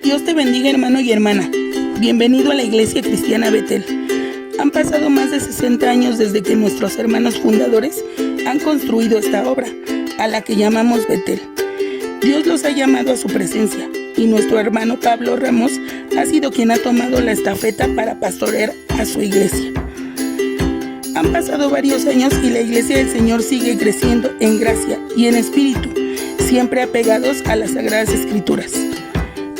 Dios te bendiga, hermano y hermana. Bienvenido a la Iglesia Cristiana Betel. Han pasado más de 60 años desde que nuestros hermanos fundadores han construido esta obra, a la que llamamos Betel. Dios los ha llamado a su presencia y nuestro hermano Pablo Ramos ha sido quien ha tomado la estafeta para pastorear a su iglesia. Han pasado varios años y la Iglesia del Señor sigue creciendo en gracia y en espíritu, siempre apegados a las Sagradas Escrituras.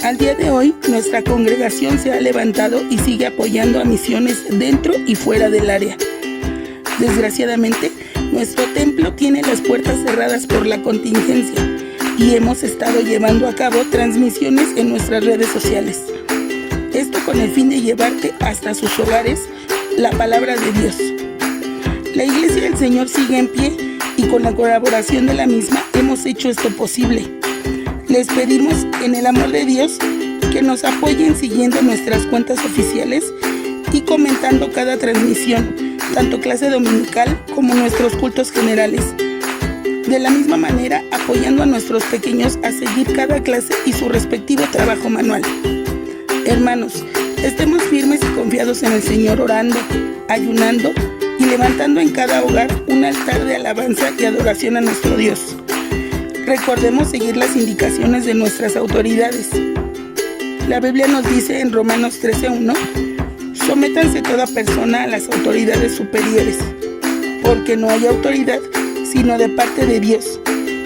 Al día de hoy, nuestra congregación se ha levantado y sigue apoyando a misiones dentro y fuera del área. Desgraciadamente, nuestro templo tiene las puertas cerradas por la contingencia y hemos estado llevando a cabo transmisiones en nuestras redes sociales. Esto con el fin de llevarte hasta sus hogares la palabra de Dios. La Iglesia del Señor sigue en pie y con la colaboración de la misma hemos hecho esto posible. Les pedimos en el amor de Dios que nos apoyen siguiendo nuestras cuentas oficiales y comentando cada transmisión, tanto clase dominical como nuestros cultos generales. De la misma manera, apoyando a nuestros pequeños a seguir cada clase y su respectivo trabajo manual. Hermanos, estemos firmes y confiados en el Señor, orando, ayunando y levantando en cada hogar un altar de alabanza y adoración a nuestro Dios. Recordemos seguir las indicaciones de nuestras autoridades. La Biblia nos dice en Romanos 13:1: sométanse toda persona a las autoridades superiores, porque no hay autoridad sino de parte de Dios,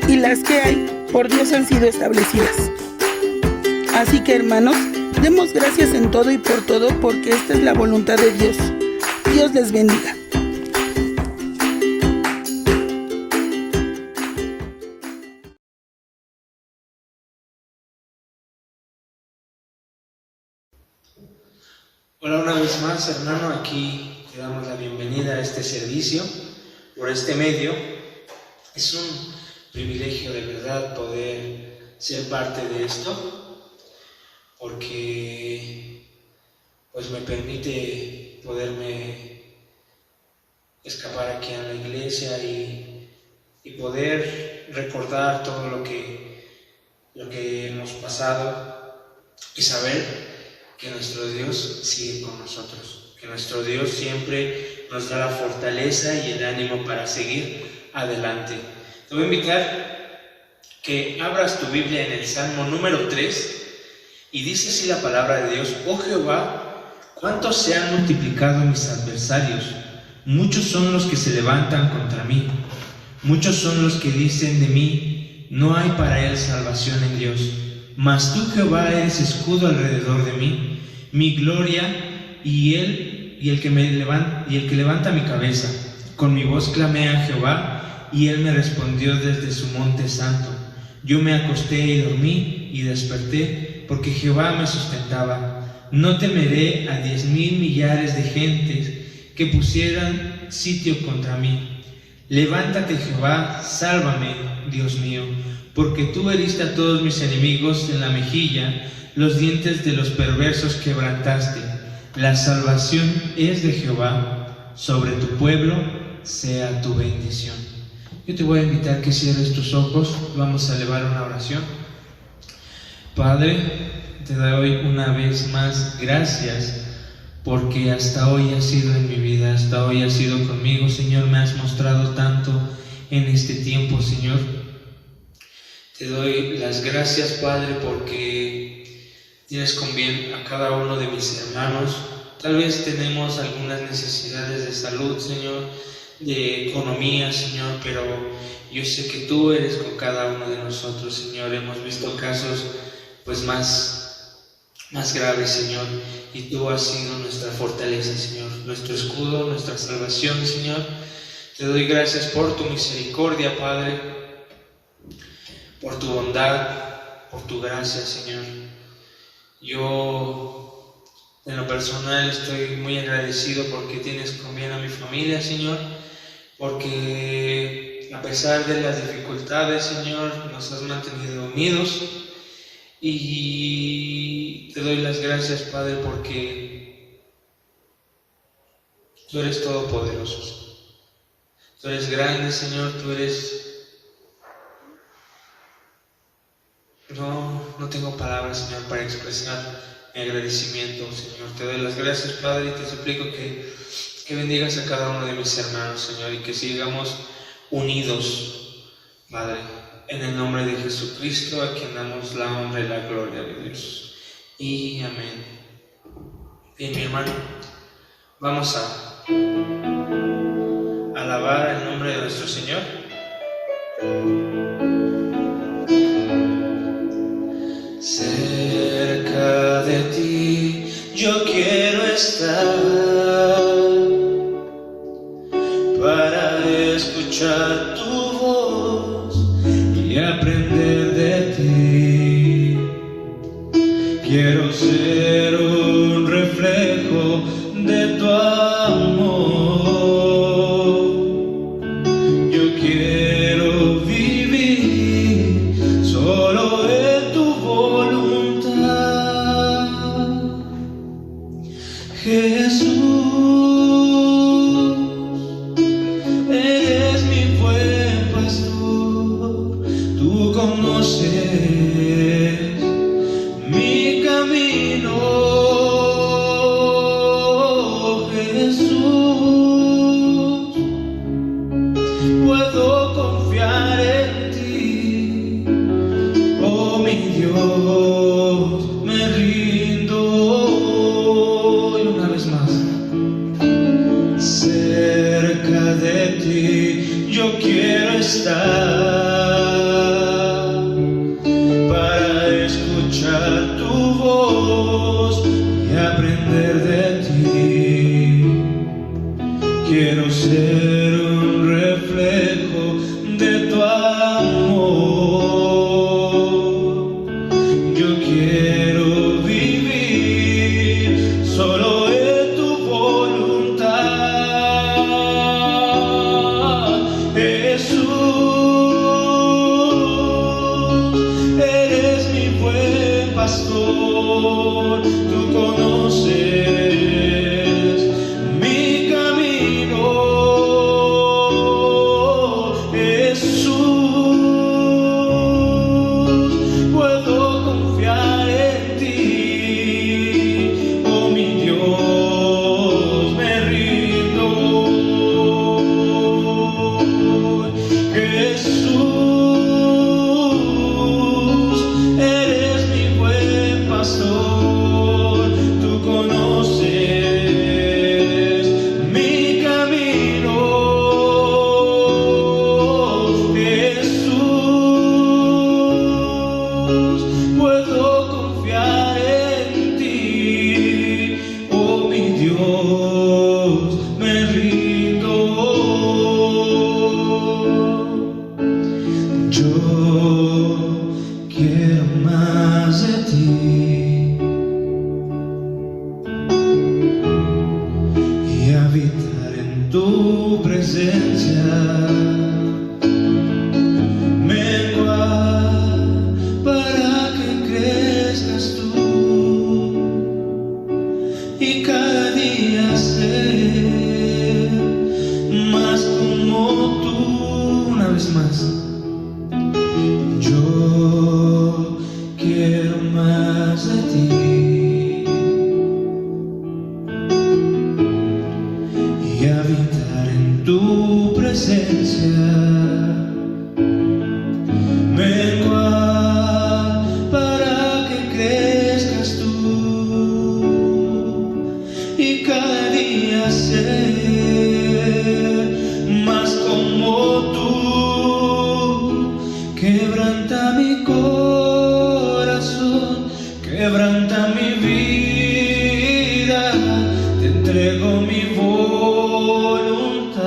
y las que hay por Dios han sido establecidas. Así que, hermanos, demos gracias en todo y por todo, porque esta es la voluntad de Dios. Dios les bendiga. Hola una vez más, hermano, aquí te damos la bienvenida a este servicio por este medio. Es un privilegio de verdad poder ser parte de esto, porque pues me permite poderme escapar aquí a la iglesia y poder recordar todo lo que hemos pasado y saber que nuestro Dios sigue con nosotros, que nuestro Dios siempre nos da la fortaleza y el ánimo para seguir adelante. Te voy a invitar que abras tu Biblia en el Salmo número 3 y dice así la palabra de Dios: oh Jehová, cuántos se han multiplicado mis adversarios, muchos son los que se levantan contra mí, muchos son los que dicen de mí, no hay para él salvación en Dios. Mas tú, Jehová, eres escudo alrededor de mí, mi gloria y el que levanta mi cabeza. Con mi voz clamé a Jehová, y él me respondió desde su monte santo. Yo me acosté y dormí, y desperté, porque Jehová me sustentaba. No temeré a 10,000 millares de gentes que pusieran sitio contra mí. Levántate, Jehová, sálvame, Dios mío, porque tú heriste a todos mis enemigos en la mejilla, los dientes de los perversos quebrantaste. La salvación es de Jehová, sobre tu pueblo sea tu bendición. Yo te voy a invitar que cierres tus ojos, vamos a elevar una oración. Padre, te doy una vez más gracias, porque hasta hoy has sido en mi vida, hasta hoy has sido conmigo, Señor, me has mostrado tanto en este tiempo, Señor. Te doy las gracias, Padre, porque tienes con bien a cada uno de mis hermanos. Tal vez tenemos algunas necesidades de salud, Señor, de economía, Señor, pero yo sé que tú eres con cada uno de nosotros, Señor. Hemos visto casos pues más graves, Señor, y tú has sido nuestra fortaleza, Señor, nuestro escudo, nuestra salvación, Señor. Te doy gracias por tu misericordia, Padre, por tu bondad, por tu gracia, Señor. Yo, en lo personal, estoy muy agradecido porque tienes con bien a mi familia, Señor, porque a pesar de las dificultades, Señor, nos has mantenido unidos, y te doy las gracias, Padre, porque tú eres todopoderoso. Tú eres grande, Señor, tú eres no tengo palabras, Señor, para expresar mi agradecimiento, Señor. Te doy las gracias, Padre, y te suplico que bendigas a cada uno de mis hermanos, Señor, y que sigamos unidos, Padre, en el nombre de Jesucristo, a quien damos la honra y la gloria de Dios. Y amén. Bien, mi hermano, vamos a alabar el nombre de nuestro Señor. Cerca de ti yo quiero estar para escuchar tu voz y aprender de ti. Quiero ser un reflejo de tu amor. Yo quiero vivir solo en tu voluntad. Jesús, eres mi buen pastor. Tú conoces mi camino. Jesús, puedo confiar en ti. Oh mi Dios, me rindo. Y una vez más, cerca de ti yo quiero estar para escuchar tu voz y aprender de ti. Quiero ser un reflejo de tu amor. Yo quiero vivir solo en tu voluntad. Jesús, eres mi buen pastor. Tú conoces mi camino. Jesús, puedo confiar en ti. Oh mi Dios, me rindo. Jesús, eres mi buen pastor. Tú conoces mi camino. Jesús, puedo confiar en ti. Oh mi Dios, me rindo. Yo quiero más de ti y habitar en tu presencia. Menguar para que crezcas tú y cada día ser más como tú. Una vez más, yo quiero más de ti y habitar en tu presencia. Menguar para que crezcas tú y cada día ser más como tú. Quebranta mi corazón, quebranta mi vida, te entrego mi voluntad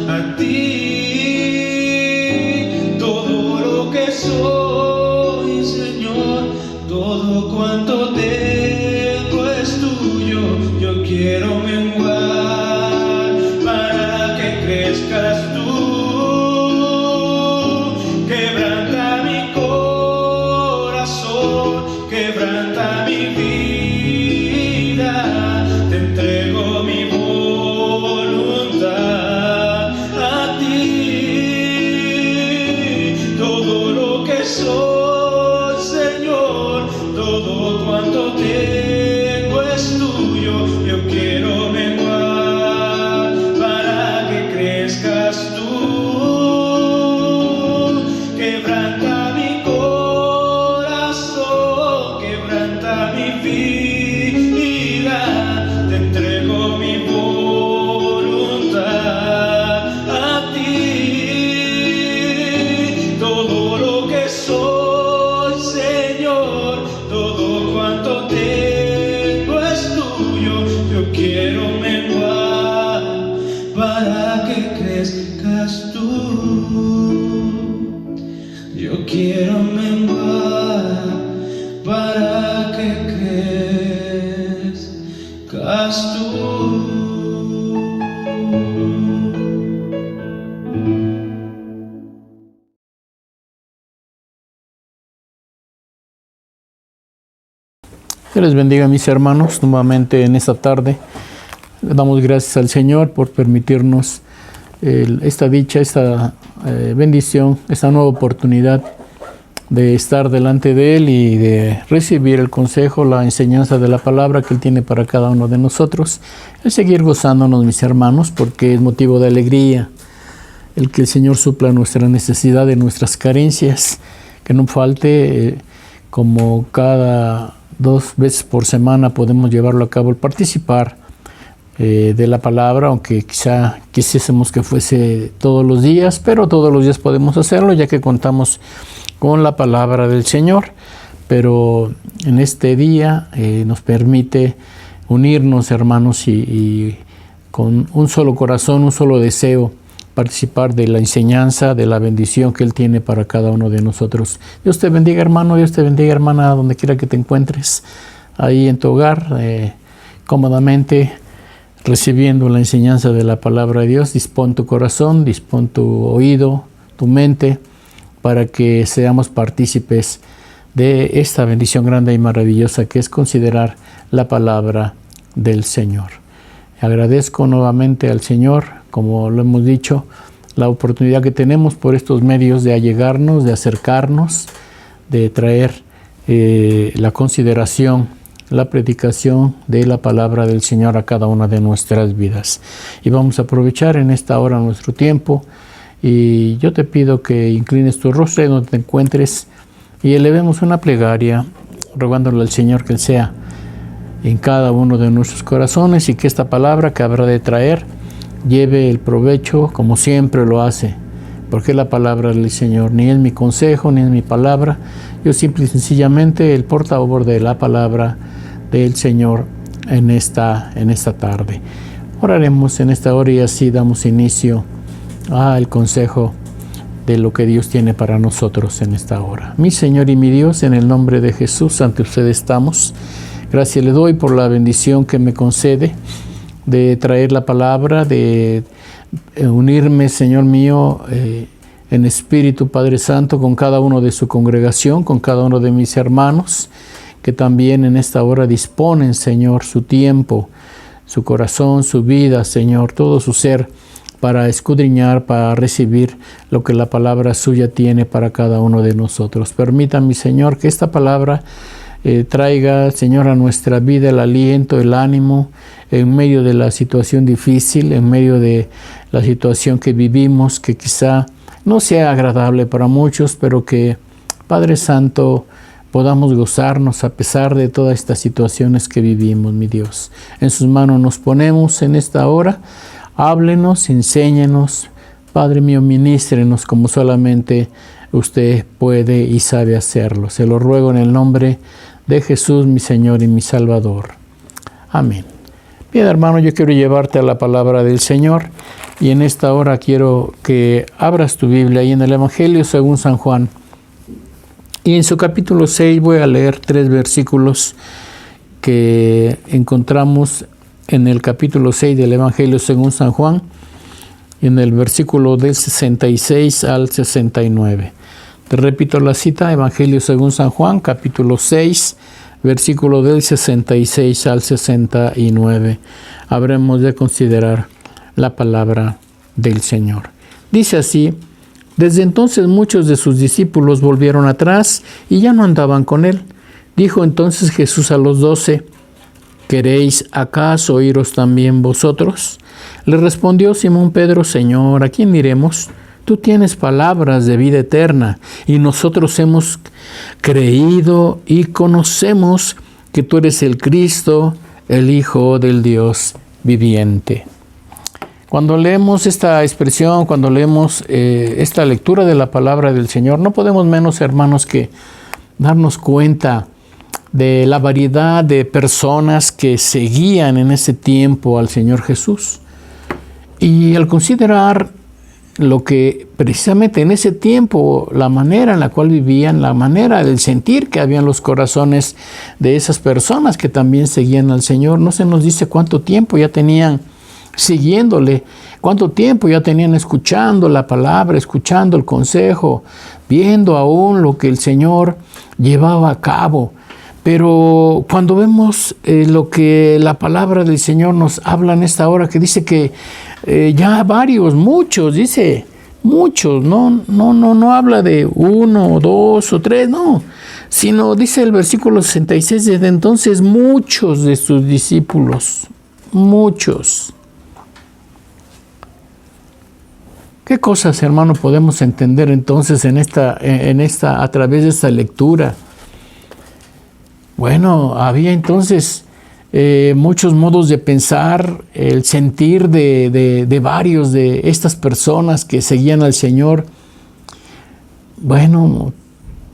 a ti. Todo lo que soy, Señor, todo cuanto tengo es tuyo. Yo quiero menguar para que crezcas tú. Quebranta mi corazón, quebranta mi vida, te entrego mi voluntad a ti. Todo lo que soy, tengo es tuyo, yo quiero menguar para que crezcas tú. Quebranta mi corazón, quebranta mi vida, te entrego mi voluntad a ti. Todo lo que soy, Señor, todo cuanto tengo es tuyo, yo quiero menguar para que crezcas tú. Yo quiero menguar para que crezcas tú. Dios les bendiga, mis hermanos. Nuevamente en esta tarde le damos gracias al Señor por permitirnos esta dicha, esta bendición, esta nueva oportunidad de estar delante de Él y de recibir el consejo, la enseñanza de la palabra que Él tiene para cada uno de nosotros. El seguir gozándonos, mis hermanos, porque es motivo de alegría el que el Señor supla nuestra necesidad de nuestras carencias, que no falte, como cada 2 veces por semana podemos llevarlo a cabo, el participar de la palabra, aunque quizá quisiésemos que fuese todos los días, pero todos los días podemos hacerlo ya que contamos con la palabra del Señor. Pero en este día nos permite unirnos, hermanos, y con un solo corazón, un solo deseo, participar de la enseñanza, de la bendición que Él tiene para cada uno de nosotros. Dios te bendiga, hermano, Dios te bendiga, hermana, donde quiera que te encuentres, ahí en tu hogar, cómodamente, recibiendo la enseñanza de la palabra de Dios. Dispón tu corazón, dispón tu oído, tu mente, para que seamos partícipes de esta bendición grande y maravillosa que es considerar la palabra del Señor. Agradezco nuevamente al Señor, como lo hemos dicho, la oportunidad que tenemos por estos medios de allegarnos, de acercarnos, de traer la consideración, la predicación de la palabra del Señor a cada una de nuestras vidas. Y vamos a aprovechar en esta hora nuestro tiempo, y yo te pido que inclines tu rostro en donde te encuentres y elevemos una plegaria rogándole al Señor que Él sea en cada uno de nuestros corazones, y que esta palabra que habrá de traer lleve el provecho como siempre lo hace, porque es la palabra del Señor, ni es mi consejo, ni es mi palabra. Yo simple y sencillamente el portavoz de la palabra del Señor en esta tarde. Oraremos en esta hora y así damos inicio al consejo de lo que Dios tiene para nosotros en esta hora. Mi Señor y mi Dios, en el nombre de Jesús, ante usted estamos. Gracias le doy por la bendición que me concede de traer la palabra, de unirme, Señor mío, en espíritu, Padre Santo, con cada uno de su congregación, con cada uno de mis hermanos, que también en esta hora disponen, Señor, su tiempo, su corazón, su vida, Señor, todo su ser, para escudriñar, para recibir lo que la palabra suya tiene para cada uno de nosotros. Permítame, Señor, que esta palabra traiga, Señor, a nuestra vida el aliento, el ánimo, en medio de la situación difícil, en medio de la situación que vivimos, que quizá no sea agradable para muchos, pero que, Padre Santo, podamos gozarnos a pesar de todas estas situaciones que vivimos, mi Dios. En sus manos nos ponemos en esta hora. Háblenos, enséñenos, Padre mío, ministrenos como solamente usted puede y sabe hacerlo. Se lo ruego en el nombre de Jesús, mi Señor y mi Salvador. Amén. Bien, hermano, yo quiero llevarte a la palabra del Señor, y en esta hora quiero que abras tu Biblia ahí en el Evangelio según San Juan. Y en su capítulo 6 voy a leer 3 versículos que encontramos en el capítulo 6 del Evangelio según San Juan, en el versículo del 66 al 69. Te repito la cita, Evangelio según San Juan, capítulo 6, versículo del 66 al 69. Habremos de considerar la palabra del Señor. Dice así: desde entonces muchos de sus discípulos volvieron atrás y ya no andaban con él. Dijo entonces Jesús a los 12: ¿Queréis acaso iros también vosotros? Le respondió Simón Pedro: Señor, ¿a quién iremos? Tú tienes palabras de vida eterna, y nosotros hemos creído y conocemos que tú eres el Cristo, el Hijo del Dios viviente. Cuando leemos esta expresión, cuando leemos esta lectura de la palabra del Señor, no podemos menos, hermanos, que darnos cuenta de la variedad de personas que seguían en ese tiempo al Señor Jesús. Y al considerar lo que precisamente en ese tiempo, la manera en la cual vivían, la manera del sentir que había en los corazones de esas personas que también seguían al Señor, no se nos dice cuánto tiempo ya tenían siguiéndole, cuánto tiempo ya tenían escuchando la palabra, escuchando el consejo, viendo aún lo que el Señor llevaba a cabo. Pero cuando vemos lo que la palabra del Señor nos habla en esta hora, que dice que ya varios, muchos, dice muchos, no habla de 1 o 2 o 3, no, sino dice el versículo 66, desde entonces muchos de sus discípulos, muchos. ¿Qué cosas, hermano, podemos entender entonces a través de esta lectura? Bueno, había entonces muchos modos de pensar, el sentir de varios de estas personas que seguían al Señor. Bueno,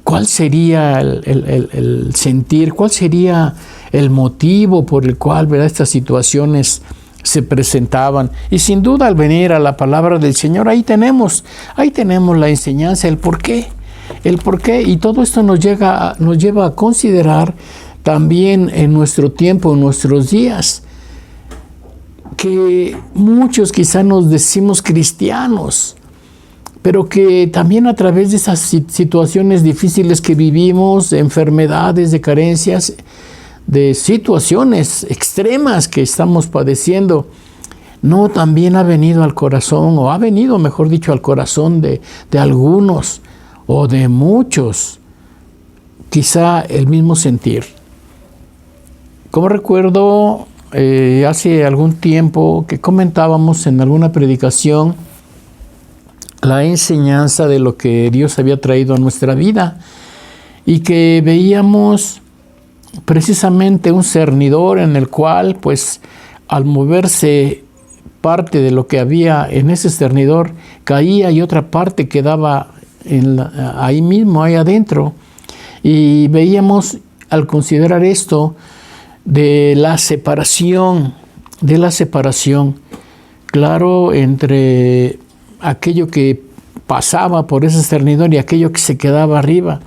¿cuál sería el sentir? ¿Cuál sería el motivo por el cual, ¿verdad?, estas situaciones se presentaban? Y sin duda, al venir a la palabra del Señor, ahí tenemos la enseñanza, el por qué. Y todo esto nos lleva a considerar también en nuestro tiempo, en nuestros días, que muchos quizá nos decimos cristianos, pero que también a través de esas situaciones difíciles que vivimos, de enfermedades, de carencias, de situaciones extremas que estamos padeciendo, no también ha venido al corazón, o ha venido, mejor dicho, al corazón de algunos o de muchos, quizá el mismo sentir. Como recuerdo hace algún tiempo que comentábamos en alguna predicación la enseñanza de lo que Dios había traído a nuestra vida, y que veíamos precisamente un cernidor en el cual, pues, al moverse parte de lo que había en ese cernidor caía y otra parte quedaba ahí mismo, ahí adentro. Y veíamos, al considerar esto, de la separación, claro, entre aquello que pasaba por ese cernidor y aquello que se quedaba arriba,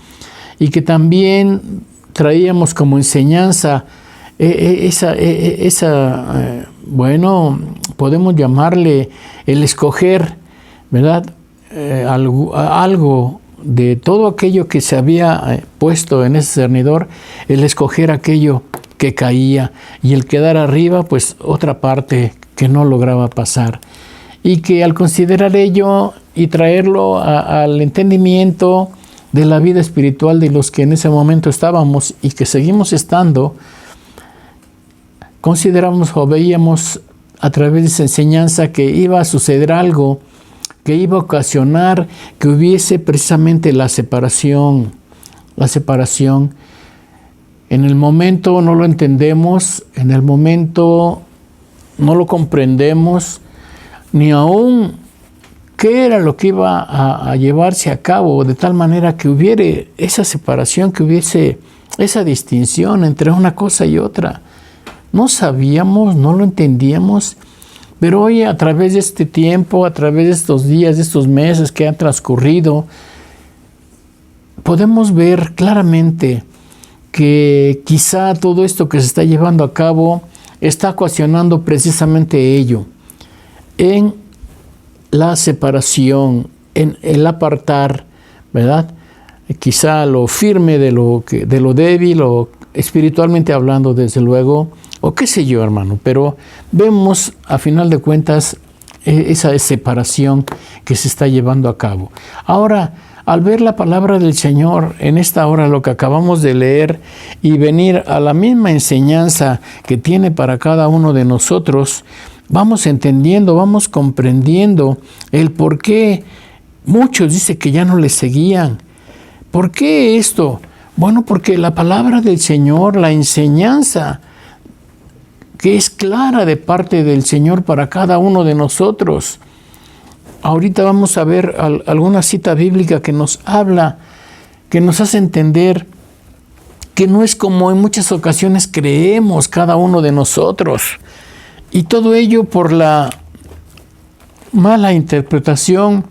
y que también traíamos como enseñanza bueno, podemos llamarle el escoger, ¿verdad? Algo de todo aquello que se había puesto en ese cernidor, el escoger aquello que caía, y el quedar arriba, pues otra parte que no lograba pasar. Y que al considerar ello y traerlo al entendimiento de la vida espiritual de los que en ese momento estábamos y que seguimos estando, consideramos o veíamos a través de esa enseñanza que iba a suceder algo que iba a ocasionar que hubiese precisamente la separación. En el momento no lo entendemos, en el momento no lo comprendemos, ni aún qué era lo que iba a llevarse a cabo, de tal manera que hubiera esa separación, que hubiese esa distinción entre una cosa y otra. No sabíamos, no lo entendíamos, pero hoy, a través de este tiempo, a través de estos días, de estos meses que han transcurrido, podemos ver claramente que quizá todo esto que se está llevando a cabo está ocasionando precisamente ello, en la separación, en el apartar, ¿verdad? Quizá lo firme de lo débil, o espiritualmente hablando, desde luego, o qué sé yo, hermano, pero vemos a final de cuentas esa separación que se está llevando a cabo. Ahora, al ver la palabra del Señor en esta hora, lo que acabamos de leer, y venir a la misma enseñanza que tiene para cada uno de nosotros, vamos entendiendo, vamos comprendiendo el por qué muchos dicen que ya no le seguían. ¿Por qué esto? Bueno, porque la palabra del Señor, la enseñanza que es clara de parte del Señor para cada uno de nosotros. Ahorita vamos a ver alguna cita bíblica que nos habla, que nos hace entender que no es como en muchas ocasiones creemos cada uno de nosotros. Y todo ello por la mala interpretación,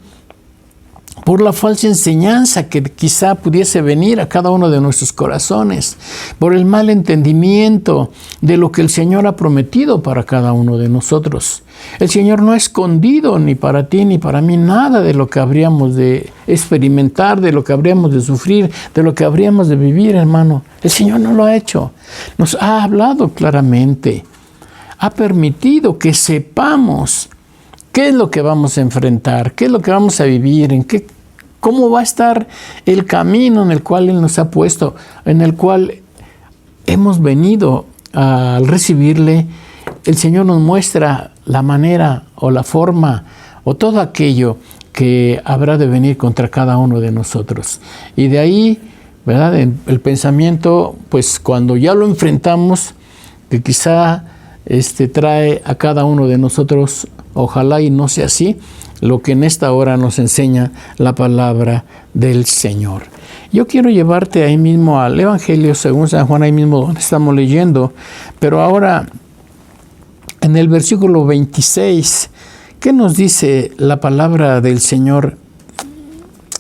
por la falsa enseñanza que quizá pudiese venir a cada uno de nuestros corazones, por el mal entendimiento de lo que el Señor ha prometido para cada uno de nosotros. El Señor no ha escondido ni para ti ni para mí nada de lo que habríamos de experimentar, de lo que habríamos de sufrir, de lo que habríamos de vivir, hermano. El Señor no lo ha hecho. Nos ha hablado claramente. Ha permitido que sepamos qué es lo que vamos a enfrentar, qué es lo que vamos a vivir, cómo va a estar el camino en el cual Él nos ha puesto, en el cual hemos venido al recibirle. El Señor nos muestra la manera o la forma o todo aquello que habrá de venir contra cada uno de nosotros. Y de ahí, ¿verdad? El pensamiento, pues cuando ya lo enfrentamos, que quizá trae a cada uno de nosotros, ojalá y no sea así, lo que en esta hora nos enseña la palabra del Señor. Yo quiero llevarte ahí mismo al Evangelio según San Juan, ahí mismo donde estamos leyendo, pero ahora en el versículo 26, ¿qué nos dice la palabra del Señor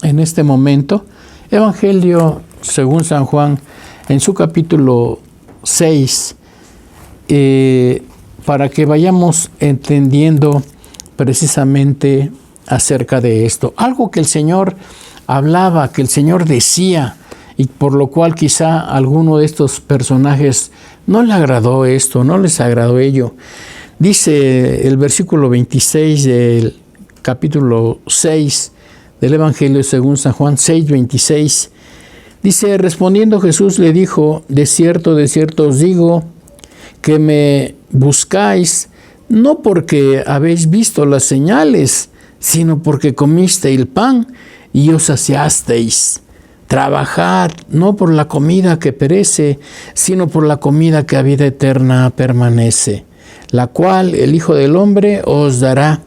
en este momento? Evangelio según San Juan, en su capítulo 6, para que vayamos entendiendo precisamente acerca de esto. Algo que el Señor hablaba, que el Señor decía, y por lo cual quizá a alguno de estos personajes no le agradó esto, no les agradó ello. Dice el versículo 26 del capítulo 6 del Evangelio según San Juan 6:26. Dice, respondiendo Jesús le dijo, de cierto os digo, que me buscáis, no porque habéis visto las señales, sino porque comisteis el pan y os saciasteis. Trabajad no por la comida que perece, sino por la comida que a vida eterna permanece, la cual el Hijo del Hombre os dará,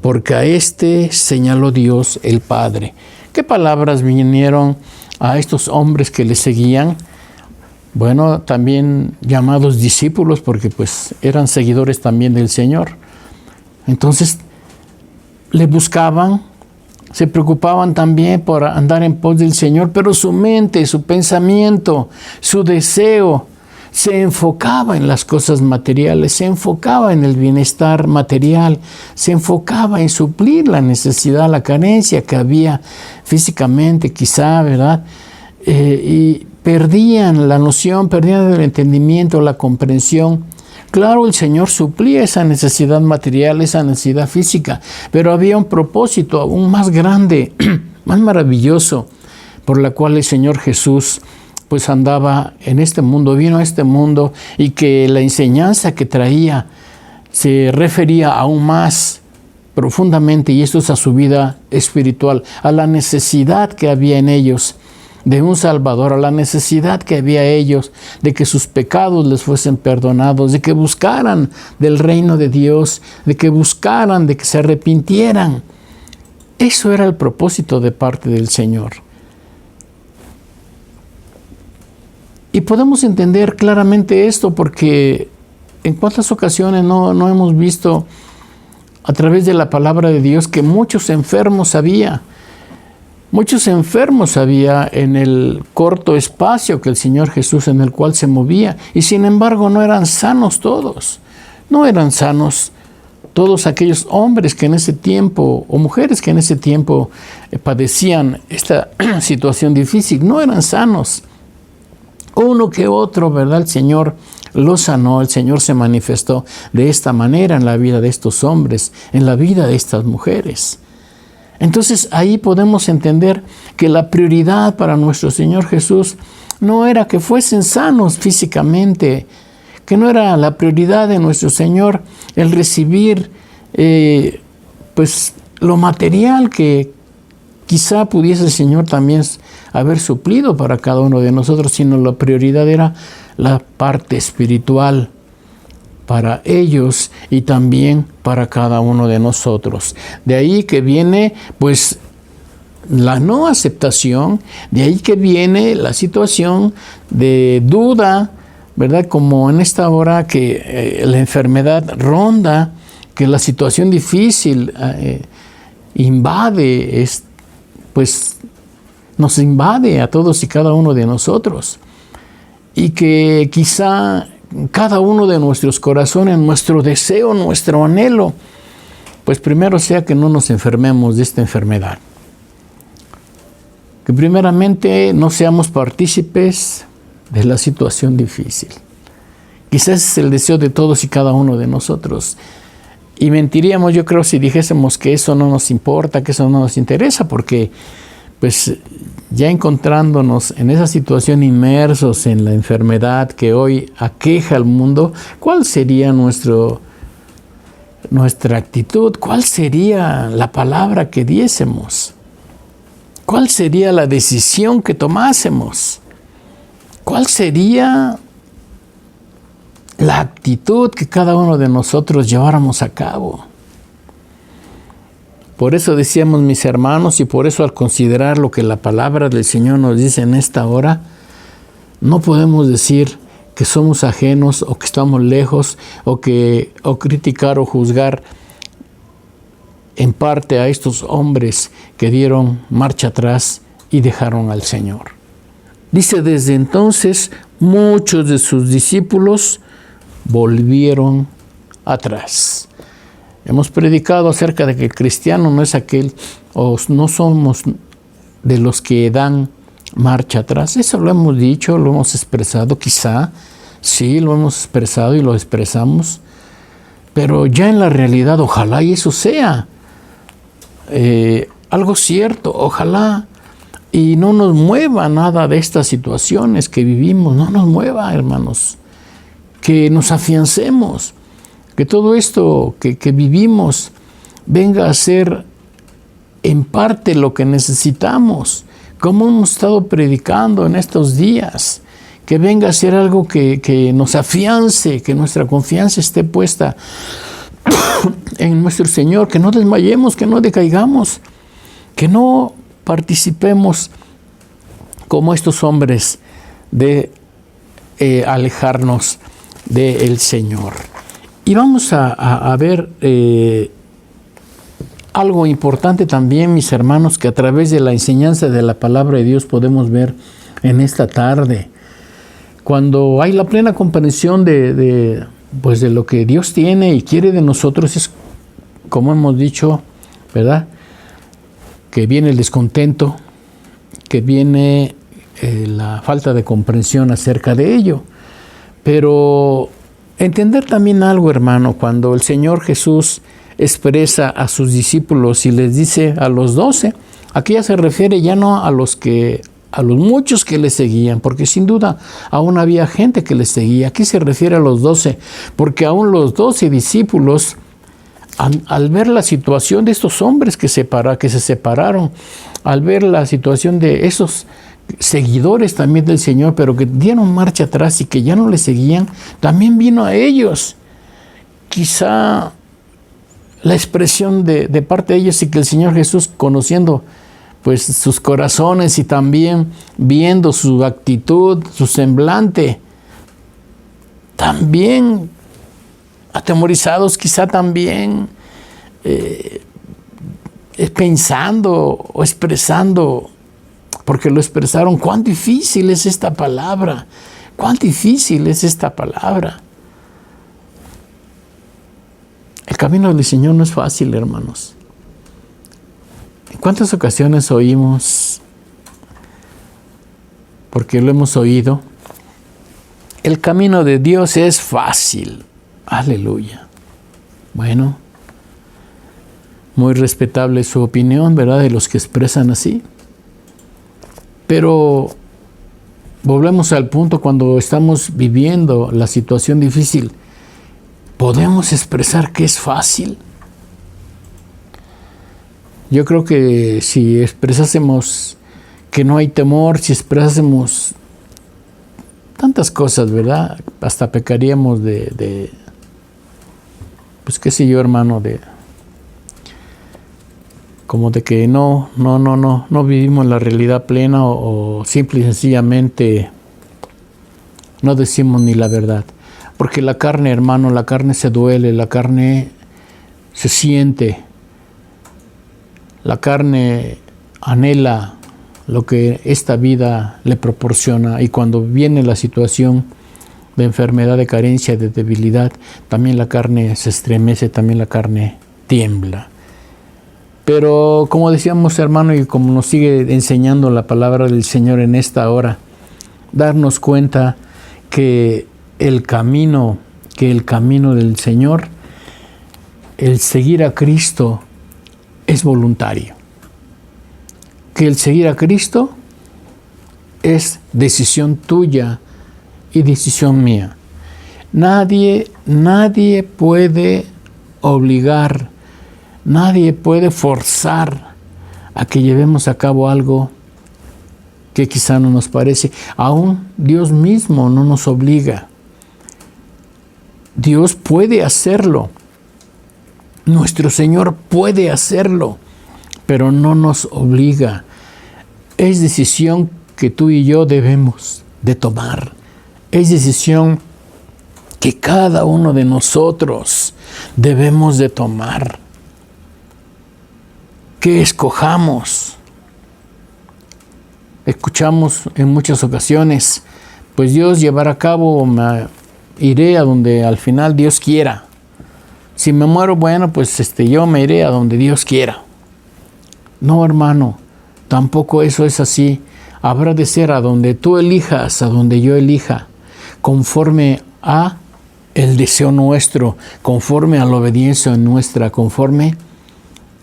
porque a éste señaló Dios el Padre. ¿Qué palabras vinieron a estos hombres que le seguían? Bueno, también llamados discípulos, porque pues eran seguidores también del Señor. Entonces, le buscaban, se preocupaban también por andar en pos del Señor, pero su mente, su pensamiento, su deseo se enfocaba en las cosas materiales, se enfocaba en el bienestar material, se enfocaba en suplir la necesidad, la carencia que había físicamente, quizá, ¿verdad? Y perdían la noción, perdían el entendimiento, la comprensión. Claro, el Señor suplía esa necesidad material, esa necesidad física, pero había un propósito aún más grande, más maravilloso, por la cual el Señor Jesús pues andaba en este mundo, vino a este mundo, y que la enseñanza que traía se refería aún más profundamente, y esto es a su vida espiritual, a la necesidad que había en ellos de un Salvador, a la necesidad que había ellos de que sus pecados les fuesen perdonados, de que buscaran del reino de Dios, de que buscaran, de que se arrepintieran. Eso era el propósito de parte del Señor. Y podemos entender claramente esto porque en cuántas ocasiones no hemos visto a través de la palabra de Dios que muchos enfermos había. Muchos enfermos había en el corto espacio que el Señor Jesús en el cual se movía, y sin embargo no eran sanos todos. No eran sanos todos aquellos hombres que en ese tiempo, o mujeres que en ese tiempo padecían esta situación difícil, no eran sanos. Uno que otro, ¿verdad? El Señor los sanó, el Señor se manifestó de esta manera en la vida de estos hombres, en la vida de estas mujeres. Entonces ahí podemos entender que la prioridad para nuestro Señor Jesús no era que fuesen sanos físicamente, que no era la prioridad de nuestro Señor el recibir pues lo material que quizá pudiese el Señor también haber suplido para cada uno de nosotros, sino la prioridad era la parte espiritual para ellos y también para cada uno de nosotros. De ahí que viene pues la no aceptación, de ahí que viene la situación de duda, ¿verdad? Como en esta hora que la enfermedad ronda, que la situación difícil invade, pues nos invade a todos y cada uno de nosotros. Y que quizá cada uno de nuestros corazones, nuestro deseo, nuestro anhelo, pues primero sea que no nos enfermemos de esta enfermedad. Que primeramente no seamos partícipes de la situación difícil. Quizás es el deseo de todos y cada uno de nosotros. Y mentiríamos, yo creo, si dijésemos que eso no nos importa, que eso no nos interesa, porque pues ya encontrándonos en esa situación, inmersos en la enfermedad que hoy aqueja al mundo, ¿cuál sería nuestra actitud? ¿Cuál sería la palabra que diésemos? ¿Cuál sería la decisión que tomásemos? ¿Cuál sería la actitud que cada uno de nosotros lleváramos a cabo? Por eso decíamos, mis hermanos, y por eso al considerar lo que la palabra del Señor nos dice en esta hora, no podemos decir que somos ajenos o que estamos lejos o criticar o juzgar en parte a estos hombres que dieron marcha atrás y dejaron al Señor. Dice, desde entonces muchos de sus discípulos volvieron atrás. Hemos predicado acerca de que el cristiano no es aquel, o no somos de los que dan marcha atrás. Eso lo hemos dicho, lo hemos expresado, quizá, sí, lo hemos expresado y lo expresamos, pero ya en la realidad, ojalá y eso sea algo cierto, ojalá y no nos mueva nada de estas situaciones que vivimos, no nos mueva, hermanos, que nos afiancemos, que todo esto que vivimos venga a ser en parte lo que necesitamos, como hemos estado predicando en estos días, que venga a ser algo que nos afiance, que nuestra confianza esté puesta en nuestro Señor, que no desmayemos, que no decaigamos, que no participemos como estos hombres de alejarnos del Señor. Y vamos a ver algo importante también, mis hermanos, que a través de la enseñanza de la palabra de Dios podemos ver en esta tarde. Cuando hay la plena comprensión de lo que Dios tiene y quiere de nosotros, es como hemos dicho, ¿verdad? Que viene el descontento, que viene la falta de comprensión acerca de ello. Pero entender también algo, hermano, cuando el Señor Jesús expresa a sus discípulos y les dice a los 12, aquí ya se refiere ya no a los muchos que le seguían, porque sin duda aún había gente que le seguía. Aquí se refiere a los 12, porque aún los 12 discípulos, al ver la situación de estos hombres que se separaron, al ver la situación de esos seguidores también del Señor, pero que dieron marcha atrás y que ya no le seguían, también vino a ellos quizá la expresión de parte de ellos, y que el Señor Jesús, conociendo pues sus corazones y también viendo su actitud, su semblante, también atemorizados, quizá también pensando o expresando, porque lo expresaron, cuán difícil es esta palabra, cuán difícil es esta palabra. El camino del Señor no es fácil, hermanos. ¿En cuántas ocasiones oímos, porque lo hemos oído, el camino de Dios es fácil? Aleluya. Bueno, muy respetable su opinión, ¿verdad?, de los que expresan así. Pero volvemos al punto cuando estamos viviendo la situación difícil. ¿Podemos expresar que es fácil? Yo creo que si expresásemos que no hay temor, si expresásemos tantas cosas, ¿verdad?, hasta pecaríamos pues qué sé yo, hermano, como de que no vivimos la realidad plena o simple y sencillamente no decimos ni la verdad. Porque la carne, hermano, la carne se duele, la carne se siente, la carne anhela lo que esta vida le proporciona, y cuando viene la situación de enfermedad, de carencia, de debilidad, también la carne se estremece, también la carne tiembla. Pero como decíamos, hermano, y como nos sigue enseñando la palabra del Señor en esta hora, darnos cuenta que el camino del Señor, el seguir a Cristo, es voluntario. Que el seguir a Cristo es decisión tuya y decisión mía. Nadie puede obligar, nadie puede forzar a que llevemos a cabo algo que quizá no nos parece. Aún Dios mismo no nos obliga. Dios puede hacerlo. Nuestro Señor puede hacerlo, pero no nos obliga. Es decisión que tú y yo debemos de tomar. Es decisión que cada uno de nosotros debemos de tomar. Que escojamos. Escuchamos en muchas ocasiones, pues Dios llevará a cabo, iré a donde al final Dios quiera. Si me muero, bueno, pues yo me iré a donde Dios quiera. No, hermano, tampoco eso es así. Habrá de ser a donde tú elijas, a donde yo elija, conforme a el deseo nuestro, conforme a la obediencia nuestra, conforme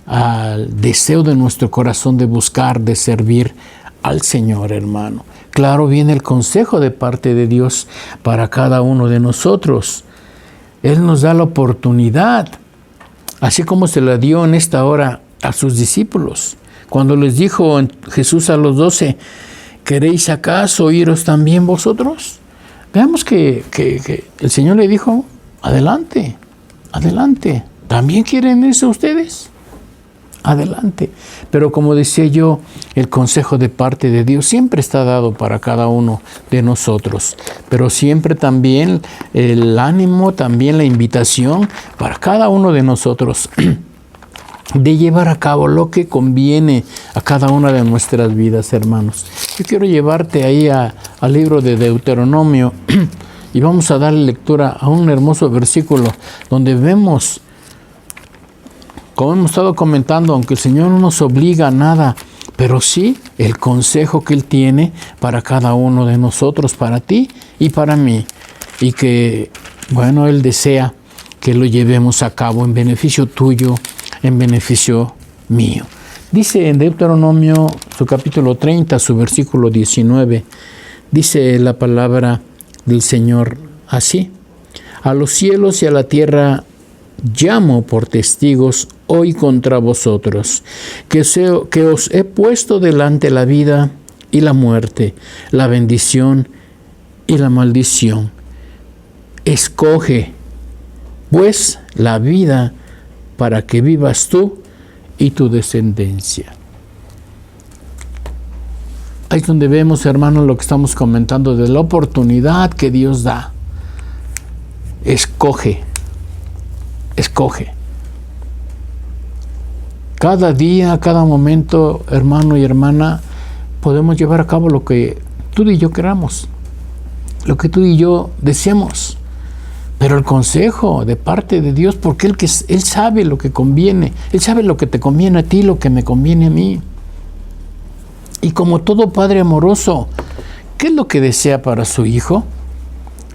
al deseo de nuestro corazón de buscar, de servir al Señor, hermano. Claro, viene el consejo de parte de Dios para cada uno de nosotros. Él nos da la oportunidad, así como se la dio en esta hora a sus discípulos. Cuando les dijo Jesús a los 12, ¿queréis acaso iros también vosotros? Veamos que el Señor le dijo, adelante, adelante. ¿También quieren irse ustedes? Adelante. Pero como decía yo, el consejo de parte de Dios siempre está dado para cada uno de nosotros, pero siempre también el ánimo, también la invitación para cada uno de nosotros de llevar a cabo lo que conviene a cada una de nuestras vidas, hermanos. Yo quiero llevarte ahí al libro de Deuteronomio y vamos a darle lectura a un hermoso versículo donde vemos, como hemos estado comentando, aunque el Señor no nos obliga a nada, pero sí el consejo que Él tiene para cada uno de nosotros, para ti y para mí. Y que, bueno, Él desea que lo llevemos a cabo en beneficio tuyo, en beneficio mío. Dice en Deuteronomio, su capítulo 30, su versículo 19, dice la palabra del Señor así: a los cielos y a la tierra llamo por testigos hoy contra vosotros, que os he puesto delante la vida y la muerte, la bendición y la maldición. Escoge, pues, la vida para que vivas tú y tu descendencia. Ahí es donde vemos, hermanos, lo que estamos comentando de la oportunidad que Dios da. Escoge. Escoge. Cada día, cada momento, hermano y hermana, podemos llevar a cabo lo que tú y yo queramos, lo que tú y yo deseemos. Pero el consejo de parte de Dios, porque Él sabe lo que conviene, Él sabe lo que te conviene a ti, lo que me conviene a mí. Y como todo padre amoroso, ¿qué es lo que desea para su hijo?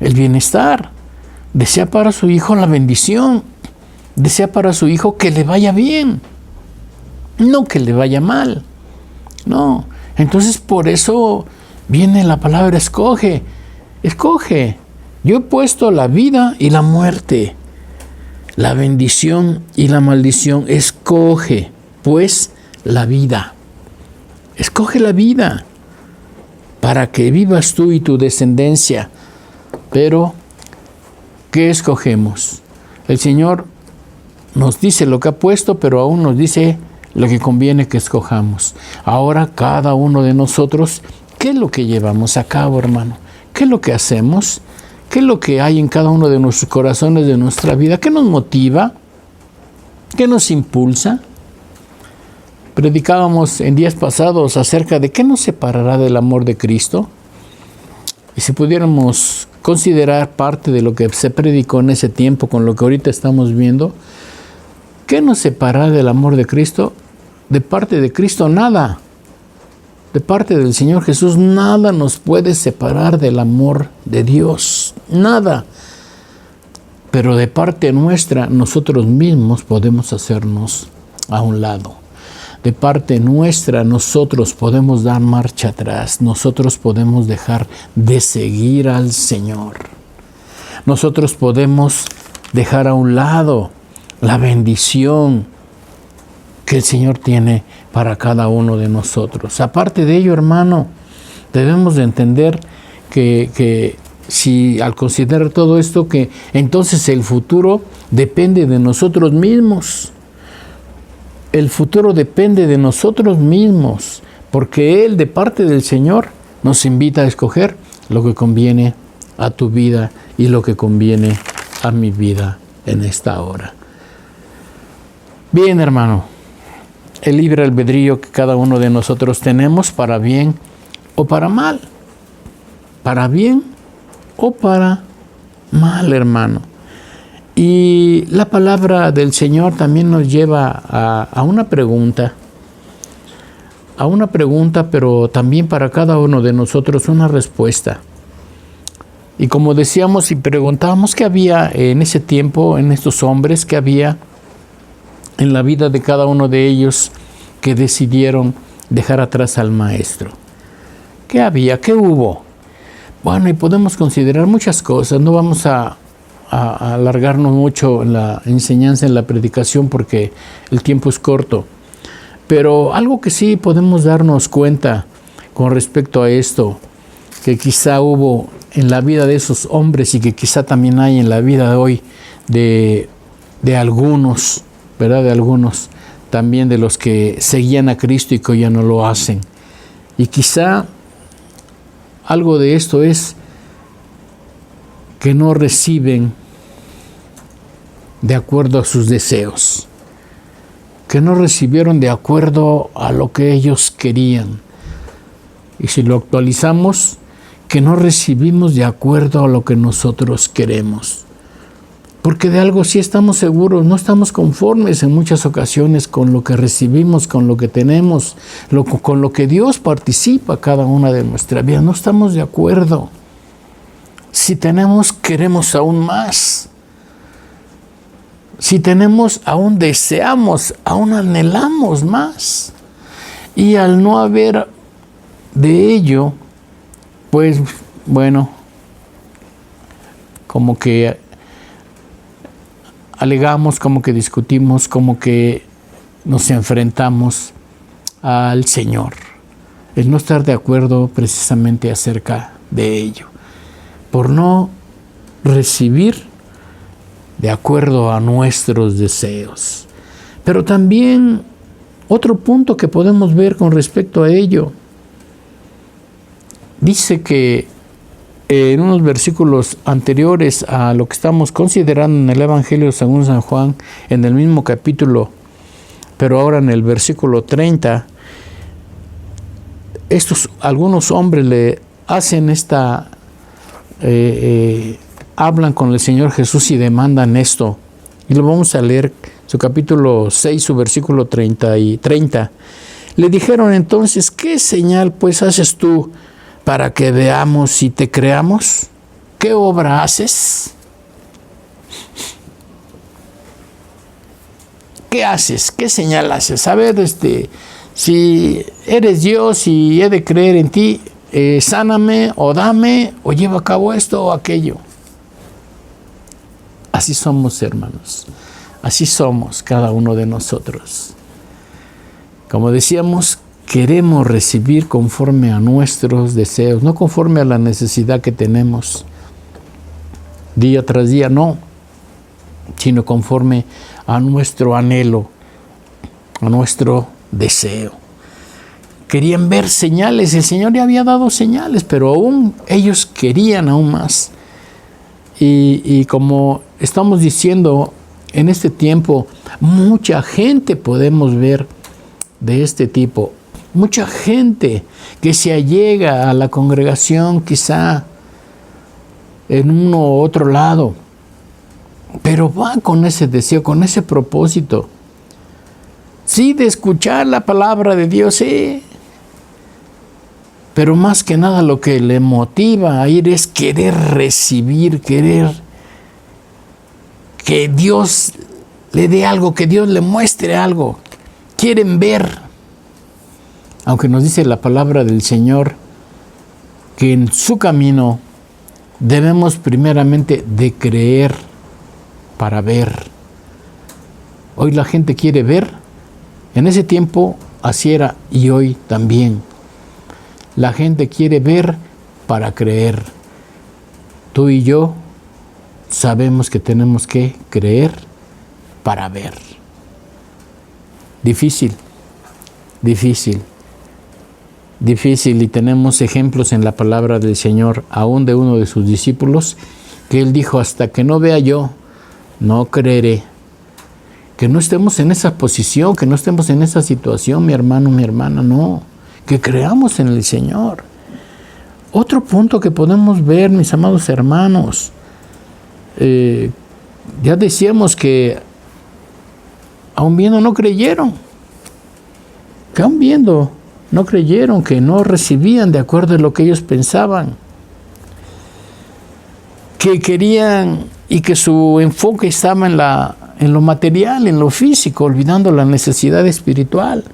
El bienestar. Desea para su hijo la bendición. Desea para su hijo que le vaya bien. no que le vaya mal. No. Entonces por eso viene la palabra escoge. Escoge. Yo he puesto la vida y la muerte, la bendición y la maldición. Escoge, pues, la vida. Escoge la vida para que vivas tú y tu descendencia. Pero, ¿qué escogemos? El Señor nos dice lo que ha puesto, pero aún nos dice lo que conviene que escojamos. Ahora cada uno de nosotros, ¿qué es lo que llevamos a cabo, hermano? ¿Qué es lo que hacemos? ¿Qué es lo que hay en cada uno de nuestros corazones, de nuestra vida? ¿Qué nos motiva? ¿Qué nos impulsa? Predicábamos en días pasados acerca de qué nos separará del amor de Cristo. Y si pudiéramos considerar parte de lo que se predicó en ese tiempo con lo que ahorita estamos viendo, ¿qué nos separará del amor de Cristo? De parte de Cristo, nada. De parte del Señor Jesús, nada nos puede separar del amor de Dios. Nada. Pero de parte nuestra, nosotros mismos podemos hacernos a un lado. De parte nuestra, nosotros podemos dar marcha atrás. Nosotros podemos dejar de seguir al Señor. Nosotros podemos dejar a un lado la bendición que el Señor tiene para cada uno de nosotros. Aparte de ello, hermano, debemos de entender que si al considerar todo esto, que entonces el futuro depende de nosotros mismos. El futuro depende de nosotros mismos, porque Él, de parte del Señor, nos invita a escoger lo que conviene a tu vida y lo que conviene a mi vida en esta hora. Bien, hermano, el libre albedrío que cada uno de nosotros tenemos para bien o para mal. Para bien o para mal, hermano. Y la palabra del Señor también nos lleva a una pregunta. A una pregunta, pero también para cada uno de nosotros una respuesta. Y como decíamos y preguntábamos qué había en ese tiempo, en estos hombres, qué había en la vida de cada uno de ellos que decidieron dejar atrás al Maestro. ¿Qué había? ¿Qué hubo? Bueno, y podemos considerar muchas cosas. No vamos a alargarnos mucho en la enseñanza, en la predicación, porque el tiempo es corto. Pero algo que sí podemos darnos cuenta con respecto a esto, que quizá hubo en la vida de esos hombres y que quizá también hay en la vida de hoy de algunos, ¿verdad? De algunos también de los que seguían a Cristo y que ya no lo hacen. Y quizá algo de esto es que no reciben de acuerdo a sus deseos, que no recibieron de acuerdo a lo que ellos querían. Y si lo actualizamos, que no recibimos de acuerdo a lo que nosotros queremos. Porque de algo sí estamos seguros, no estamos conformes en muchas ocasiones con lo que recibimos, con lo que tenemos, con lo que Dios participa cada una de nuestra vida. No estamos de acuerdo. Si tenemos, queremos aún más. Si tenemos, aún deseamos, aún anhelamos más. Y al no haber de ello, pues bueno, como que alegamos, como que discutimos, como que nos enfrentamos al Señor. El no estar de acuerdo precisamente acerca de ello. Por no recibir de acuerdo a nuestros deseos. Pero también otro punto que podemos ver con respecto a ello. Dice que en unos versículos anteriores a lo que estamos considerando en el Evangelio según San Juan, en el mismo capítulo, pero ahora en el versículo 30, algunos hombres le hacen hablan con el Señor Jesús y demandan esto. Y lo vamos a leer, su capítulo 6, su versículo 30 y 30. Le dijeron entonces, ¿qué señal pues haces tú para que veamos y te creamos? ¿Qué obra haces? ¿qué haces? ¿Qué señal haces? A ver, si eres Dios y he de creer en ti, sáname o dame o lleva a cabo esto o aquello. Así somos, hermanos. Así somos cada uno de nosotros. Como decíamos, queremos recibir conforme a nuestros deseos, no conforme a la necesidad que tenemos día tras día, no, sino conforme a nuestro anhelo, a nuestro deseo. Querían ver señales, el Señor ya había dado señales, pero aún ellos querían aún más. Y como estamos diciendo, en este tiempo, mucha gente podemos ver de este tipo. Mucha gente que se allega a la congregación quizá en uno u otro lado, pero va con ese deseo, con ese propósito. Sí, de escuchar la palabra de Dios, sí. Pero más que nada lo que le motiva a ir es querer recibir, querer que Dios le dé algo, que Dios le muestre algo. Quieren ver. Aunque nos dice la palabra del Señor que en su camino debemos primeramente de creer para ver. Hoy la gente quiere ver. En ese tiempo así era y hoy también. La gente quiere ver para creer. Tú y yo sabemos que tenemos que creer para ver. Difícil, difícil. Difícil, y tenemos ejemplos en la palabra del Señor, aún de uno de sus discípulos, que él dijo: hasta que no vea yo, no creeré. Que no estemos en esa posición, que no estemos en esa situación, mi hermano, mi hermana, no. Que creamos en el Señor. Otro punto que podemos ver, mis amados hermanos, ya decíamos que aún viendo no creyeron. Que aún viendo no creyeron, que no recibían de acuerdo a lo que ellos pensaban, que querían y que su enfoque estaba en lo material, en lo físico, olvidando la necesidad espiritual.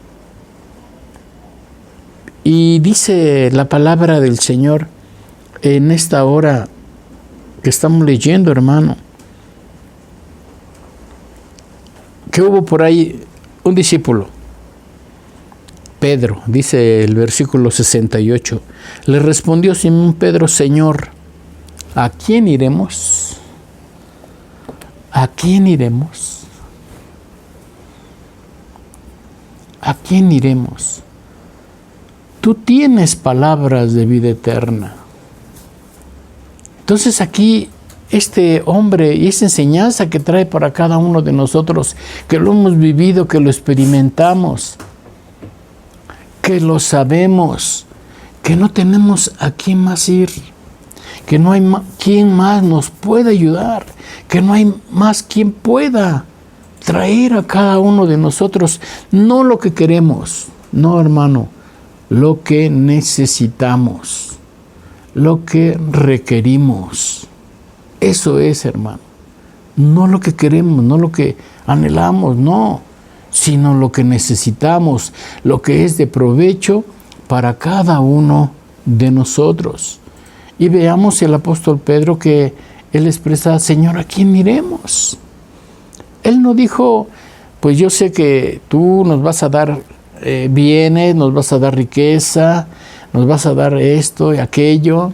Y dice la palabra del Señor en esta hora que estamos leyendo, hermano, que hubo por ahí un discípulo, Pedro, dice el versículo 68, le respondió Simón Pedro: Señor, ¿a quién iremos? ¿A quién iremos? ¿A quién iremos? Tú tienes palabras de vida eterna. Entonces aquí este hombre y esa enseñanza que trae para cada uno de nosotros, que lo hemos vivido, que lo experimentamos, que lo sabemos, que no tenemos a quién más ir, que no hay quien más nos pueda ayudar, que no hay más quien pueda traer a cada uno de nosotros, no lo que queremos, no, hermano, lo que necesitamos, lo que requerimos. Eso es, hermano, no lo que queremos, no lo que anhelamos, no, sino lo que necesitamos, lo que es de provecho para cada uno de nosotros. Y veamos el apóstol Pedro, que él expresa: Señor, ¿a quién iremos? Él no dijo: pues yo sé que tú nos vas a dar bienes, nos vas a dar riqueza, nos vas a dar esto y aquello.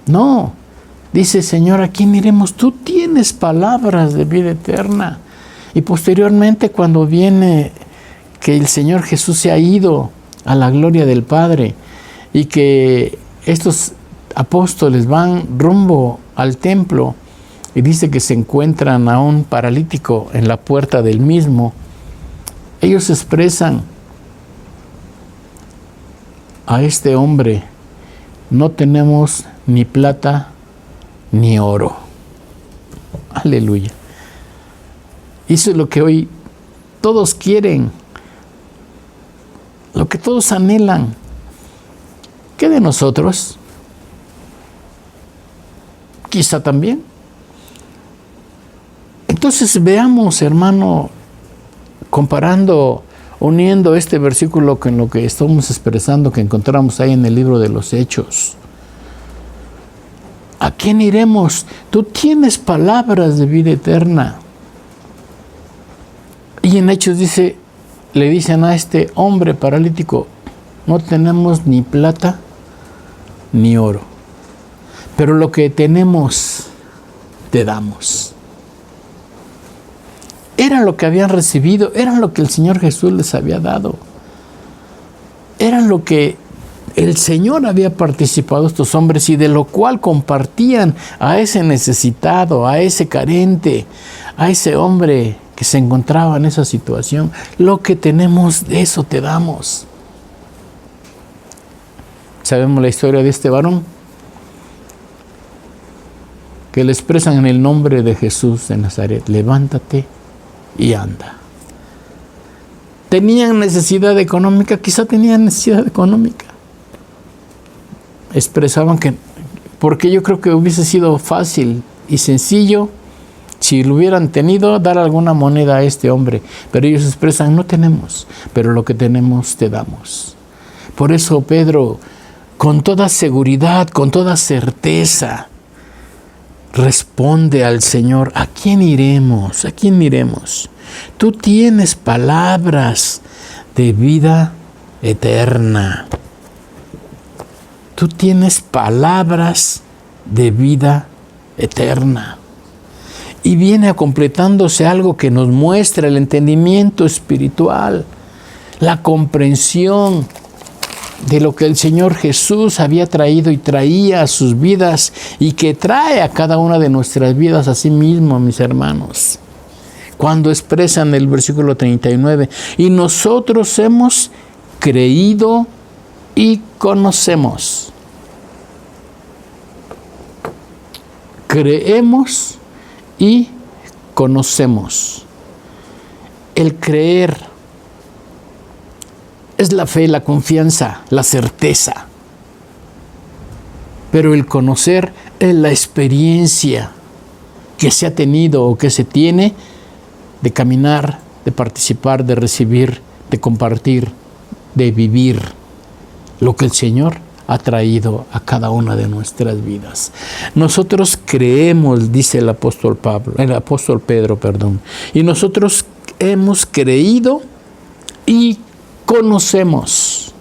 No, dice: Señor, ¿a quién iremos? Tú tienes palabras de vida eterna. Y posteriormente, cuando viene que el Señor Jesús se ha ido a la gloria del Padre y que estos apóstoles van rumbo al templo, y dice que se encuentran a un paralítico en la puerta del mismo, ellos expresan a este hombre: no tenemos ni plata ni oro. Aleluya. Eso es lo que hoy todos quieren, lo que todos anhelan. ¿Qué de nosotros? Quizá también. Entonces veamos, hermano, comparando, uniendo este versículo con lo que estamos expresando, que encontramos ahí en el libro de los Hechos. ¿A quién iremos? Tú tienes palabras de vida eterna. Y en Hechos le dicen a este hombre paralítico, no tenemos ni plata ni oro, pero lo que tenemos te damos. Era lo que habían recibido, era lo que el Señor Jesús les había dado. Era lo que el Señor había participado a estos hombres y de lo cual compartían a ese necesitado, a ese carente, a ese hombre que se encontraba en esa situación. Lo que tenemos, de eso te damos. Sabemos la historia de este varón que le expresan en el nombre de Jesús de Nazaret: levántate y anda. ¿Tenían necesidad económica? Quizá tenían necesidad económica. Expresaban que, porque yo creo que hubiese sido fácil y sencillo, si lo hubieran tenido, dar alguna moneda a este hombre. Pero ellos expresan: no tenemos, pero lo que tenemos te damos. Por eso Pedro, con toda seguridad, con toda certeza, responde al Señor: ¿a quién iremos? ¿A quién iremos? Tú tienes palabras de vida eterna. Tú tienes palabras de vida eterna. Y viene completándose algo que nos muestra el entendimiento espiritual, la comprensión de lo que el Señor Jesús había traído y traía a sus vidas y que trae a cada una de nuestras vidas a sí mismo, mis hermanos. Cuando expresan el versículo 39, y nosotros hemos creído y conocemos. Creemos y conocemos. El creer es la fe, la confianza, la certeza. Pero el conocer es la experiencia que se ha tenido o que se tiene de caminar, de participar, de recibir, de compartir, de vivir lo que el Señor ha traído a cada una de nuestras vidas. Nosotros creemos, dice el apóstol Pedro, y nosotros hemos creído y conocemos.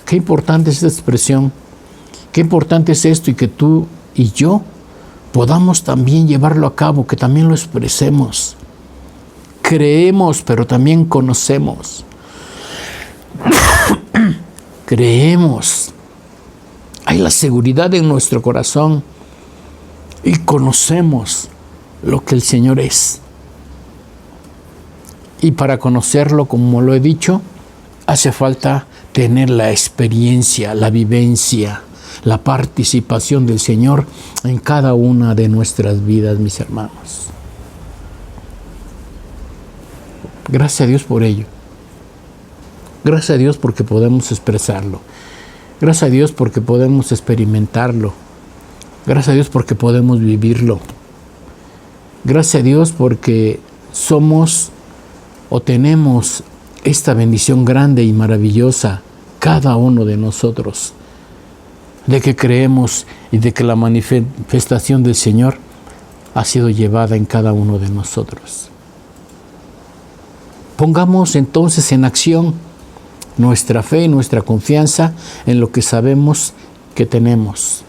Qué importante es esta expresión, qué importante es esto, y que tú y yo podamos también llevarlo a cabo, que también lo expresemos. Creemos, pero también conocemos. Creemos. Hay la seguridad en nuestro corazón y conocemos lo que el Señor es. Y para conocerlo, como lo he dicho, hace falta tener la experiencia, la vivencia, la participación del Señor en cada una de nuestras vidas, mis hermanos. Gracias a Dios por ello. Gracias a Dios porque podemos expresarlo. Gracias a Dios porque podemos experimentarlo. Gracias a Dios porque podemos vivirlo. Gracias a Dios porque somos o tenemos esta bendición grande y maravillosa, cada uno de nosotros, de que creemos y de que la manifestación del Señor ha sido llevada en cada uno de nosotros. Pongamos entonces en acción nuestra fe y nuestra confianza en lo que sabemos que tenemos,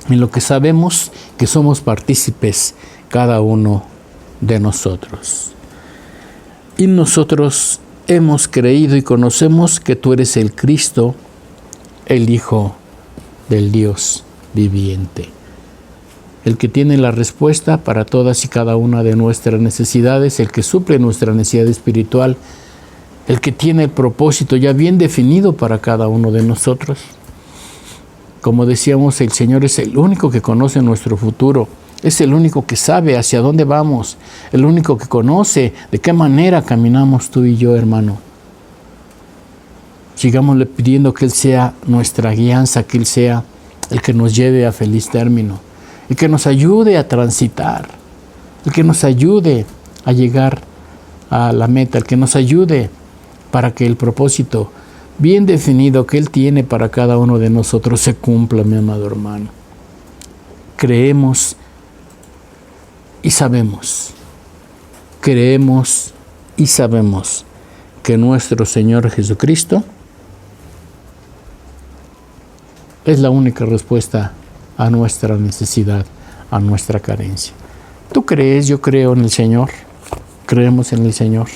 en lo que sabemos que somos partícipes cada uno de nosotros. Y nosotros hemos creído y conocemos que tú eres el Cristo, el Hijo del Dios viviente, el que tiene la respuesta para todas y cada una de nuestras necesidades, el que suple nuestra necesidad espiritual, el que tiene el propósito ya bien definido para cada uno de nosotros. Como decíamos, el Señor es el único que conoce nuestro futuro, es el único que sabe hacia dónde vamos, el único que conoce de qué manera caminamos tú y yo, hermano. Sigámosle pidiendo que Él sea nuestra guianza, que Él sea el que nos lleve a feliz término y que nos ayude a transitar el que nos ayude a llegar a la meta, el que nos ayude para que el propósito bien definido que Él tiene para cada uno de nosotros se cumpla, mi amado hermano. Creemos y sabemos que nuestro Señor Jesucristo es la única respuesta a nuestra necesidad, a nuestra carencia. ¿Tú crees? Yo creo en el Señor. Creemos en el Señor.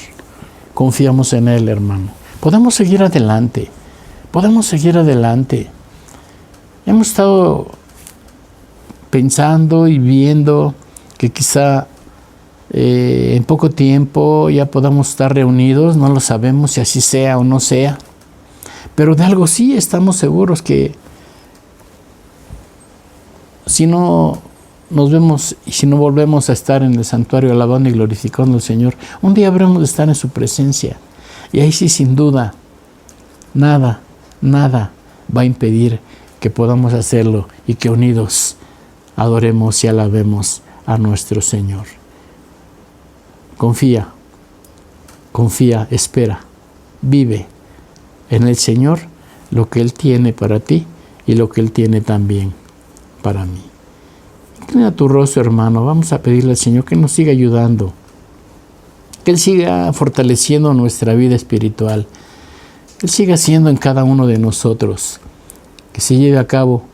Confiamos en Él, hermano. Podemos seguir adelante. Hemos estado pensando y viendo que quizá en poco tiempo ya podamos estar reunidos. No lo sabemos si así sea o no sea. Pero de algo sí estamos seguros, que si no nos vemos y si no volvemos a estar en el santuario alabando y glorificando al Señor, un día habremos de estar en su presencia. Y ahí sí, sin duda, nada va a impedir que podamos hacerlo y que unidos adoremos y alabemos a nuestro Señor. Confía, espera, vive en el Señor lo que Él tiene para ti y lo que Él tiene también para mí. Inclina tu rostro, hermano. Vamos a pedirle al Señor que nos siga ayudando, que Él siga fortaleciendo nuestra vida espiritual, que Él siga haciendo en cada uno de nosotros, que se lleve a cabo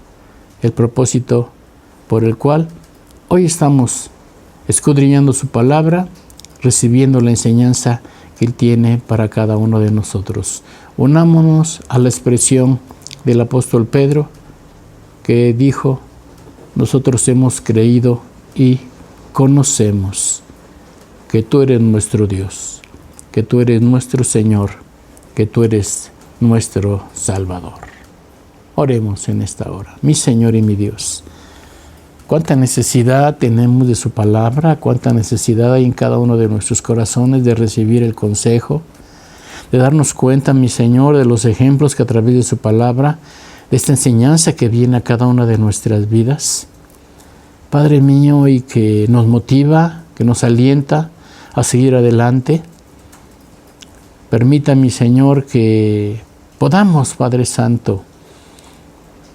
el propósito por el cual hoy estamos escudriñando su palabra, recibiendo la enseñanza que Él tiene para cada uno de nosotros. Unámonos a la expresión del apóstol Pedro, que dijo: nosotros hemos creído y conocemos que tú eres nuestro Dios, que tú eres nuestro Señor, que tú eres nuestro Salvador. Oremos en esta hora. Mi Señor y mi Dios, cuánta necesidad tenemos de su palabra, cuánta necesidad hay en cada uno de nuestros corazones de recibir el consejo, de darnos cuenta, mi Señor, de los ejemplos que a través de su palabra, de esta enseñanza que viene a cada una de nuestras vidas, Padre mío, y que nos motiva, que nos alienta a seguir adelante. Permita, mi Señor, que podamos, Padre Santo,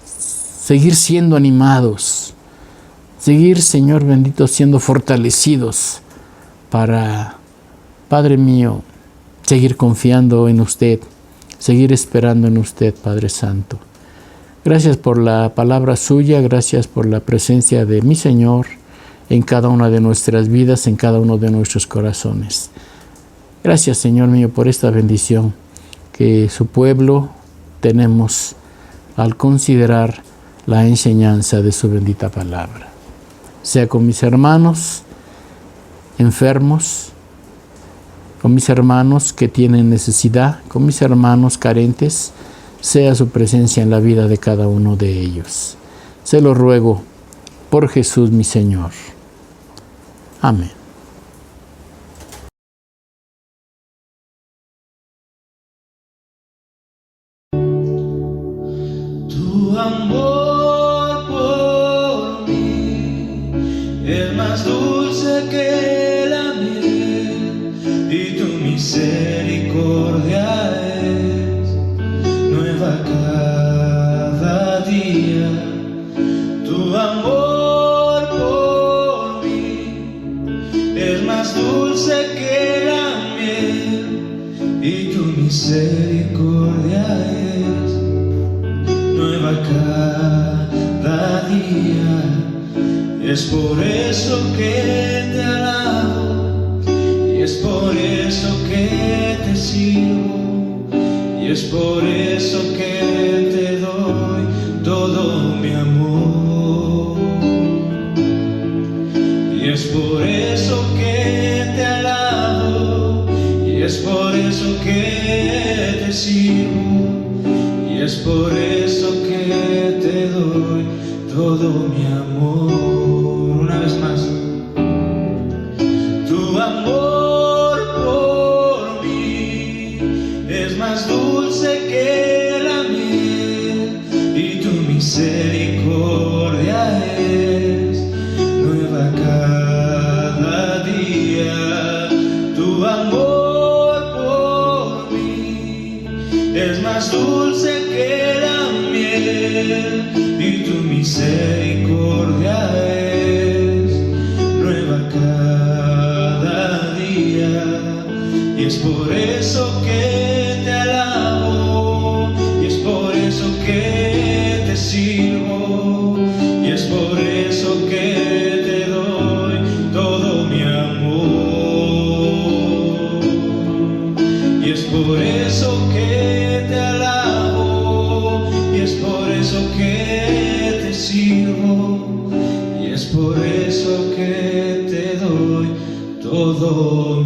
seguir siendo animados, seguir, Señor bendito, siendo fortalecidos para, Padre mío, seguir confiando en usted, seguir esperando en usted, Padre Santo. Gracias por la palabra suya, gracias por la presencia de mi Señor en cada una de nuestras vidas, en cada uno de nuestros corazones. Gracias, Señor mío, por esta bendición que su pueblo tenemos al considerar la enseñanza de su bendita palabra. Sea con mis hermanos enfermos, con mis hermanos que tienen necesidad, con mis hermanos carentes, sea su presencia en la vida de cada uno de ellos. Se lo ruego por Jesús mi Señor. Amén. Tu amor por mí es más dulce que la miel, y tu misericordia es nueva cada día. Tu amor por mí es más dulce que la miel, y tu misericordia es nueva cada día. Es por eso que te alabo, y es por eso que te sirvo, y es por eso que te doy todo mi amor. Y es por eso que te alabo, y es por eso que te sirvo, y es por eso que te doy todo mi amor. Una vez más. Tu amor por mí es más dulce que la miel, y tu misericordia es nueva cada y tu misericordia es nueva cada día, y es por eso que te alabo, y es por eso que te sirvo, y es por eso que te doy todo mi amor, y es por eso que te alabo, y es por eso que te sirvo, y es por eso que te doy todo